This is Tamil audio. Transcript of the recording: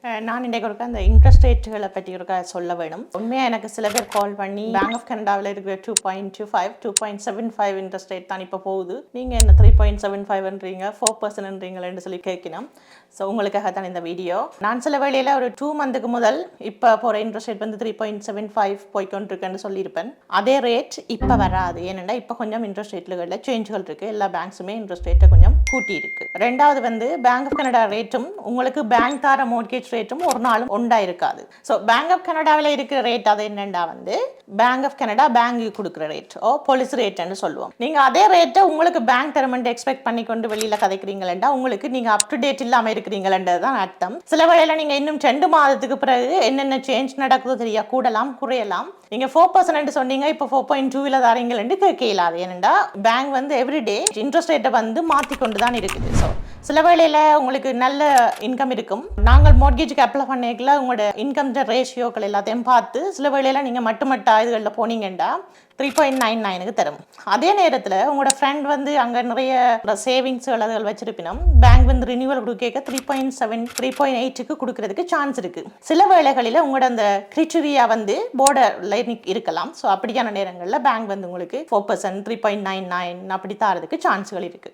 நான் இன்றைக்கு ஒருக்கா அந்த இன்ட்ரெஸ்ட் ரேட்டுகளை பற்றி ஒருக்கா சொல்ல வேணும். உண்மையாக எனக்கு சில பேர் கால் பண்ணி பேங்க் ஆஃப் கனடாவில் இருக்கிற 2.25 2.75 இன்ட்ரெஸ்ட் ரேட் தான் இப்போ போகுது, நீங்கள் என்ன 3.75ன்றீங்க 4%ன்றீங்களேன்னு சொல்லி கேட்கணும். ஸோ உங்களுக்காக தான் இந்த வீடியோ. நான் சில வேளையில் ஒரு 2 மந்த்துக்கு முதல் இப்போ போகிற இன்ட்ரெஸ்ட் ரேட் வந்து 3.75 போய்கொண்டிருக்குன்னு சொல்லியிருப்பேன். அதே ரேட் இப்போ வராது. ஏனென்னா இப்போ கொஞ்சம் இன்ட்ரெஸ்ட் ரேட்டுகளில் சேஞ்சுகள் இருக்குது. எல்லா பேங்க்ஸுமே இன்ட்ரெஸ்ட் ரேட்டை கொஞ்சம் கூட்டி இருக்கு. ரெண்டாவது வந்து பேங்க் ஆஃப் கனடா ரேட்டும் உங்களுக்கு பேங்க் தார மோர்கேஜ் ரேட்டும் ஒரு நாளும் ஒன்றா இருக்காது. ஸோ பேங்க் ஆஃப் கனடாவில் இருக்கிற ரேட் அது என்னென்னா வந்து பேங்க் ஆஃப் கனடா பேங்க் கொடுக்குற ரேட் பாலிசி ரேட்னு சொல்லுவோம். நீங்கள் அதே ரேட்டை உங்களுக்கு பேங்க் தரமெண்ட் எக்ஸ்பெக்ட் பண்ணி கொண்டு வெளியில் கதைக்கிறீங்களா உங்களுக்கு நீங்கள் அப் டு டேட் இல்லாமல் இருக்கிறீங்களன்றது தான் அர்த்தம். சில வேளையில் நீங்கள் இன்னும் 2 மாதத்துக்கு பிறகு என்னென்ன சேஞ்ச் நடக்குதோ தெரிய கூடலாம் குறையலாம். நீங்கள் 4% சொன்னீங்க, இப்போ 4.2 தாரீங்களு கேட்க இயலாது. ஏனெண்டா பேங்க் வந்து எவ்ரிடே இன்ட்ரெஸ்ட் ரேட்டை வந்து மாற்றி கொண்டு தான் இருக்குது. ஸோ சில வேளையில் உங்களுக்கு நல்ல இன்கம் இருக்கும். நாங்கள் மோர்கேஜுக்கு அப்ளை பண்ணிக்கல உங்களோட இன்கம் ரேஷியோக்கள் எல்லாத்தையும் பார்த்து சில வேளையில் நீங்கள் மட்டுமட்டா இதுகளில் போனீங்கன்னா 3.99க்கு தரும். அதே நேரத்தில் உங்களோட ஃப்ரெண்ட் வந்து அங்கே நிறைய சேவிங்ஸ் அதுகள் வச்சிருப்பினும் பேங்க் வந்து ரினியூவல் கொடுக்க 3.7 3.8க்கு கொடுக்கறதுக்கு சான்ஸ் இருக்கு. சில வேளைகளில் உங்களோட அந்த கிரிட்டீரியா வந்து போர்டர்ல இருக்கலாம். ஸோ அப்படியான நேரங்களில் பேங்க் வந்து உங்களுக்கு 4% 3.99 அப்படி தாரதுக்கு சான்ஸ்கள் இருக்கு.